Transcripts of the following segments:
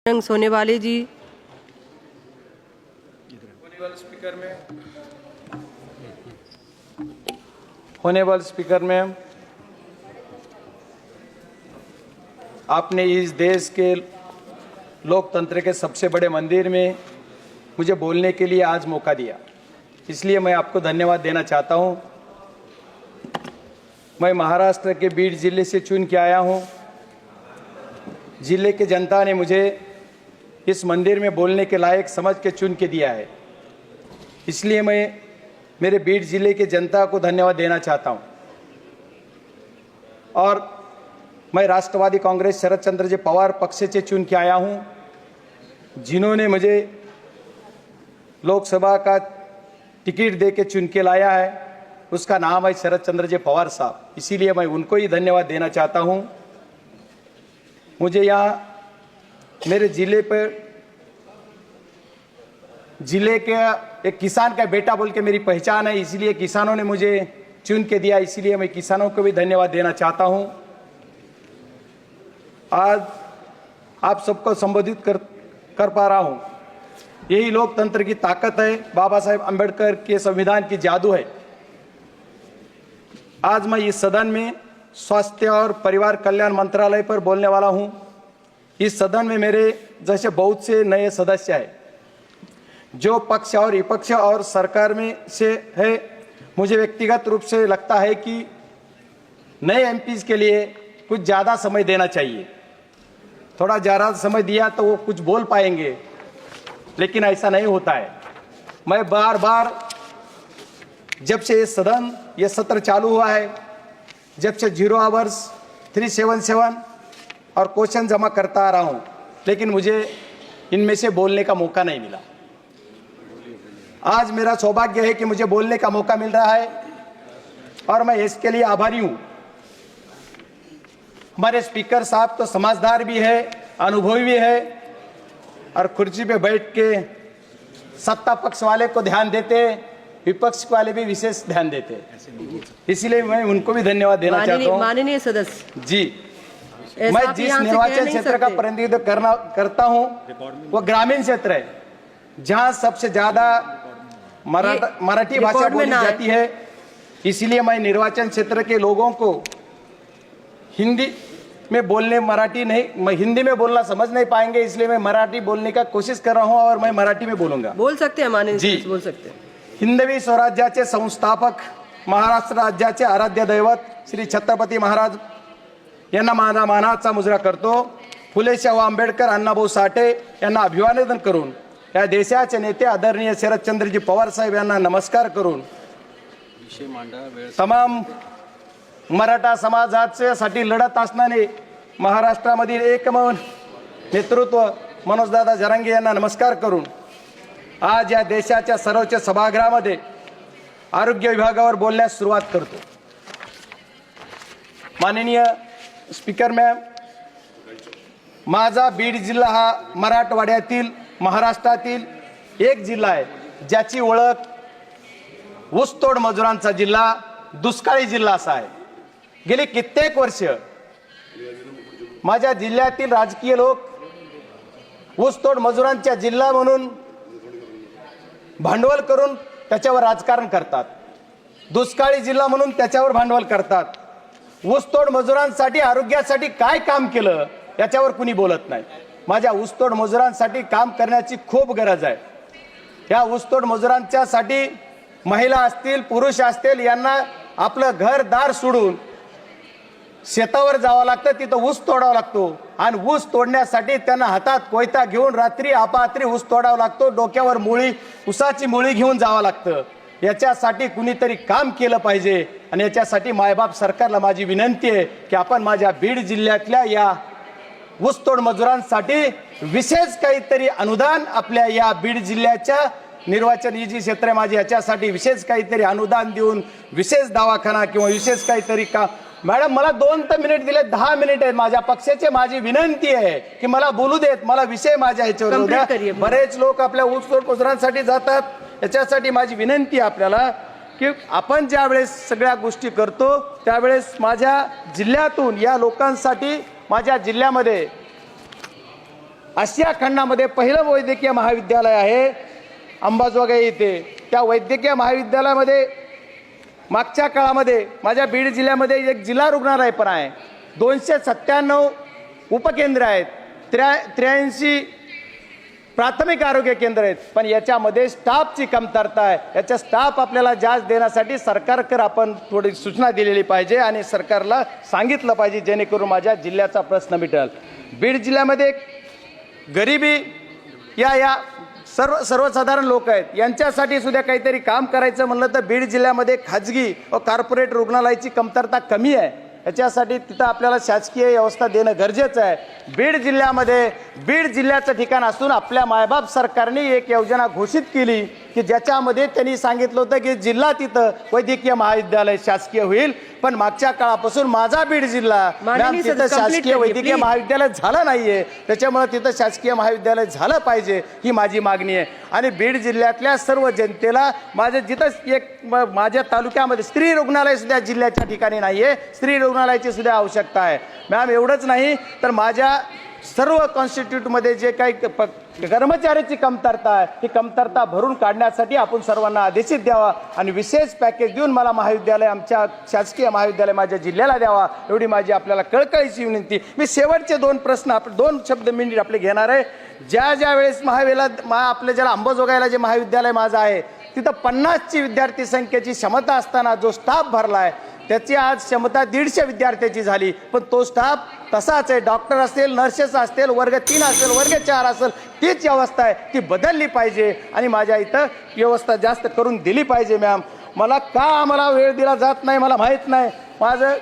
सोनेवाले जी। होनेबल speaker में आपने इस देश के लोकतंत्र के सबसे बड़े मंदिर में मुझे बोलने के लिए आज मौका दिया, इसलिए मैं आपको धन्यवाद देना चाहता हूं। मैं महाराष्ट्र के बीड जिले से चुन के आया हूं। जिले के जनता ने मुझे इस मंदिर में बोलने के लायक समझ के चुन के दिया है, इसलिए मैं मेरे बीड जिले के जनता को धन्यवाद देना चाहता हूं। और मैं राष्ट्रवादी कांग्रेस शरद चंद्र जी पवार पक्ष से चुन के आया हूं, जिन्होंने मुझे लोकसभा का टिकट दे के चुन के लाया है। उसका नाम है शरद चंद्र जी पवार साहब, इसीलिए मैं उनको ही धन्यवाद देना चाहता हूं। मुझे यहाँ मेरे जिले के एक किसान का बेटा बोल के मेरी पहचान है, इसीलिए किसानों ने मुझे चुन के दिया, इसीलिए मैं किसानों को भी धन्यवाद देना चाहता हूं। आज आप सबको संबोधित कर पा रहा हूं, यही लोकतंत्र की ताकत है, बाबा साहेब अंबेडकर के संविधान की जादू है। आज मैं इस सदन में स्वास्थ्य और परिवार कल्याण मंत्रालय पर बोलने वाला हूं। इस सदन में मेरे जैसे बहुत से नए सदस्य हैं, जो पक्ष और विपक्ष और सरकार में से है। मुझे व्यक्तिगत रूप से लगता है कि नए एमपीज के लिए कुछ ज़्यादा समय देना चाहिए। थोड़ा ज़्यादा समय दिया तो वो कुछ बोल पाएंगे, लेकिन ऐसा नहीं होता है। मैं बार बार जब से ये सत्र चालू हुआ है, जब से 0 आवर्स 377 और क्वेश्चन जमा करता आ रहा हूं, लेकिन मुझे इनमें से बोलने का मौका नहीं मिला। आज मेरा सौभाग्य है कि मुझे बोलने का मौका मिल रहा है और मैं इसके लिए आभारी हूं। हमारे स्पीकर साहब तो समझदार भी है, अनुभवी भी है और कुर्सी पे बैठ के सत्ता पक्ष वाले को ध्यान देते, विपक्ष वाले भी विशेष ध्यान देते, इसलिए मैं उनको भी धन्यवाद देना चाहता हूं। माननीय सदस्य जी, मैं जिस निर्वाचन क्षेत्र का प्रतिनिधित्व करता हूं वो ग्रामीण क्षेत्र है, जहां सबसे ज्यादा मराठी भाषा बोली जाती है। इसलिए मैं निर्वाचन क्षेत्र के लोगों को हिंदी में बोलने हिंदी में बोलना समझ नहीं पाएंगे, इसलिए मैं मराठी बोलने का कोशिश कर रहा हूं और मैं मराठी में बोलूंगा। बोल सकते हैं माननीय जी, बोल सकते हैं। हिंदवी स्वराज्याचे संस्थापक, महाराष्ट्र राज्याचे आराध्य दैवत श्री छत्रपती महाराज यांना माझा मानाचा मुजरा करतो। फुले शाहू आंबेडकर, अण्णाभाऊ साठे यांना अभिवादन करून, या देशाचे नेते आदरणीय शरदचंद्रजी पवार साहेब यांना नमस्कार करून, तमाम मराठा समाजासाठी लढत असणारे महाराष्ट्रामधील एकमेव नेतृत्व मनोजदादा जरांगे यांना नमस्कार करून, आज या देशाच्या सर्वोच्च सभागृहामध्ये आरोग्य विभागावर बोलण्यास सुरुवात करतो। माननीय स्पीकर मॅम, माझा बीड जिल्हा हा मराठवाड्यातील महाराष्ट्रातील एक जिल्हा आहे, ज्याची ओळख ऊसतोड मजुरांचा जिल्हा, दुष्काळी जिल्हा असा आहे। गेली कित्येक वर्ष माझ्या जिल्ह्यातील राजकीय लोक ऊसतोड मजुरांचा जिल्हा म्हणून भांडवल करून त्याच्यावर राजकारण करतात, दुष्काळी जिल्हा म्हणून त्याच्यावर भांडवल करतात। ऊसतोड मजुरांसाठी, आरोग्यासाठी काय काम केलं याच्यावर कुणी बोलत नाही। माझ्या ऊसतोड मजुरांसाठी काम करण्याची खूप गरज आहे। या ऊसतोड मजुरांच्यासाठी महिला असतील, पुरुष असतील, यांना आपलं घरदार सोडून शेतावर जावं लागतं, तिथं ऊस तोडावा लागतो आणि ऊस तोडण्यासाठी त्यांना हातात कोयता घेऊन रात्री अपात्री ऊस तोडावा लागतो, डोक्यावर ऊसाची मुळी घेऊन जावं लागतं। याच्यासाठी कुणीतरी काम केलं पाहिजे आणि याच्यासाठी मायबाप सरकारला माझी विनंती आहे की आपण माझ्या बीड जिल्ह्यातल्या या ऊसतोड मजुरांसाठी विशेष काहीतरी अनुदान, आपल्या या बीड जिल्ह्याच्या निर्वाचन ही जी क्षेत्र माझी याच्यासाठी विशेष काहीतरी अनुदान देऊन विशेष दवाखाना किंवा विशेष काहीतरी का। मॅडम, मला 2 मिनिट दिले, 10 मिनिट आहेत माझ्या पक्षाचे, माझी विनंती आहे की मला बोलू देत, मला विषय माझ्या ह्याच्यावर उद्या। बरेच लोक आपल्या ऊसतोड मजुरांसाठी जातात, याच्यासाठी माझी विनंती आहे आपल्याला की आपण ज्या वेळेस सगळ्या गोष्टी करतो त्यावेळेस माझ्या जिल्ह्यातून या लोकांसाठी, माझ्या जिल्ह्यामध्ये आशिया खंडामध्ये पहिलं वैद्यकीय महाविद्यालय आहे अंबाजोगाई येथे. त्या वैद्यकीय महाविद्यालयामध्ये मागच्या काळामध्ये माझ्या बीड जिल्ह्यामध्ये एक जिल्हा रुग्णालय पण आहे. 297 उपकेंद्र आहेत, 83 प्राथमिक आरोग्य केंद्र आहेत. पण याच्यामध्ये स्टाफची कमतरता आहे. याच्या स्टाफ आपल्याला जास्त देण्यासाठी सरकारकडे आपण थोडी सूचना दिलेली पाहिजे आणि सरकारला सांगितलं पाहिजे, जेणेकरून माझ्या जिल्ह्याचा प्रश्न मिटेल. बीड जिल्ह्यामध्ये गरिबी या सर्वसाधारण लोक आहेत, यांच्यासाठी सुद्धा काहीतरी काम करायचं म्हणलं तर बीड जिल्ह्यामध्ये खाजगी व कॉर्पोरेट रुग्णालयाची कमतरता कमी आहे. याच्यासाठी तिथं आपल्याला शासकीय व्यवस्था देणं गरजेचं आहे. बीड जिल्ह्याचं ठिकाण असून आपल्या मायबाप सरकारने एक योजना घोषित केली की ज्याच्यामध्ये त्यांनी सांगितलं होतं की जिल्हा तिथं वैद्यकीय महाविद्यालय शासकीय होईल. पण मागच्या काळापासून माझा बीड जिल्हा तिथं शासकीय वैद्यकीय महाविद्यालय झालं नाहीये. त्याच्यामुळे तिथं शासकीय महाविद्यालय झालं पाहिजे ही माझी मागणी आहे. आणि बीड जिल्ह्यातल्या सर्व जनतेला माझ्या तालुक्यामध्ये स्त्री रुग्णालय सुद्धा जिल्ह्याच्या ठिकाणी नाहीये. स्त्री रुग्णालयाची सुद्धा आवश्यकता आहे. मॅम एवढंच नाही तर माझ्या सर्व कॉन्स्टिट्यूटमध्ये जे काही कर्मचाऱ्याची कमतरता आहे ही कमतरता भरून काढण्यासाठी आपण सर्वांना आदेशित द्यावा आणि विशेष पॅकेज देऊन मला महाविद्यालय आमच्या शासकीय महाविद्यालय माझ्या जिल्ह्याला द्यावा, एवढी माझी आपल्याला कळकळीची विनंती. मी शेवटचे 2 प्रश्न 2 शब्द मिनिट आपले घेणार आहे. ज्या वेळेस आपल्या ज्याला अंबाजोगाईला जे महाविद्यालय माझं आहे तिथं 50ची विद्यार्थी संख्येची क्षमता असताना जो स्टाफ भरला आहे त्याची आज क्षमता 150 विद्यार्थ्याची झाली. पण तो स्टाफ तसाच आहे. डॉक्टर असतील, नर्सेस असतील, वर्ग 3 असेल, वर्ग 4 असेल, तीच व्यवस्था आहे, ती बदलली पाहिजे आणि माझ्या इथं व्यवस्था जास्त करून दिली पाहिजे. मॅम आम्हाला वेळ दिला जात नाही मला माहीत नाही. माझं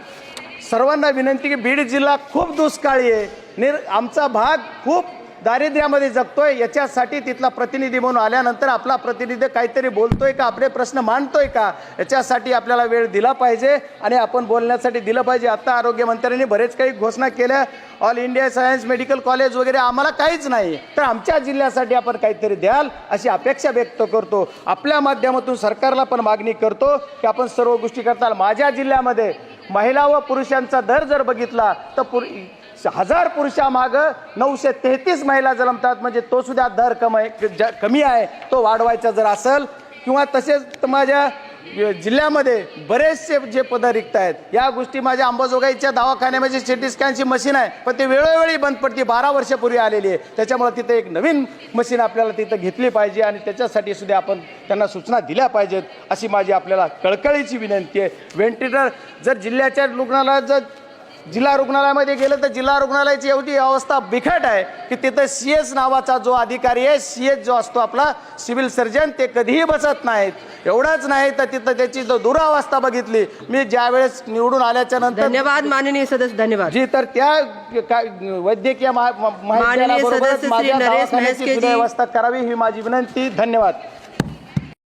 सर्वांना विनंती की बीड जिल्हा खूप दुष्काळी आहे. आमचा भाग खूप दारिद्र्यामध्ये जगतोय. याच्यासाठी तिथला प्रतिनिधी म्हणून आल्यानंतर आपला प्रतिनिधी काहीतरी बोलतोय का, आपले प्रश्न मांडतोय का, याच्यासाठी आपल्याला वेळ दिला पाहिजे आणि आपण बोलण्यासाठी दिलं पाहिजे. आता आरोग्यमंत्र्यांनी बरेच काही घोषणा केल्या, all India science medical college वगैरे, आम्हाला काहीच नाही. तर आमच्या जिल्ह्यासाठी आपण काहीतरी द्याल अशी अपेक्षा व्यक्त करतो. आपल्या माध्यमातून सरकारला पण मागणी करतो की आपण सर्व गोष्टी करताल. माझ्या जिल्ह्यामध्ये महिला व पुरुषांचा दर जर बघितला तर 1000 पुरुषामागं 933 महिला जन्मतात. म्हणजे तो सुद्धा दर कमी आहे. तो वाढवायचा जर असेल किंवा तसेच माझ्या जिल्ह्यामध्ये बरेचसे जे पदं रिक्त आहेत, या गोष्टी माझ्या अंबाजोगाईच्या दवाखान्यामध्ये सिटी स्कॅनची मशीन आहे पण ते वेळोवेळी बंद पडते, 12 वर्षापूर्वी आलेली आहे. त्याच्यामुळे तिथे एक नवीन मशीन आपल्याला तिथं घेतली पाहिजे आणि त्याच्यासाठी सुद्धा आपण त्यांना सूचना दिल्या पाहिजेत अशी माझी आपल्याला कळकळीची विनंती आहे. व्हेंटिलेटर जर जिल्ह्याच्या रुग्णालयात जिल्हा रुग्णालयामध्ये गेलं तर जिल्हा रुग्णालयाची एवढी अवस्था बिकट आहे की तिथं CS नावाचा जो अधिकारी आहे, CS जो असतो आपला सिव्हिल सर्जन, ते कधीही बसत नाहीत. एवढंच नाही तर तिथं त्याची जो दुरावस्था बघितली मी ज्या वेळेस निवडून आल्याच्या नंतर. धन्यवाद माननीय सदस्य, धन्यवाद जी. तर त्या वैद्यकीय महाविद्यालयाबरोबरच माझ्या दवाखान्याची व्यवस्था करावी ही माझी विनंती. धन्यवाद.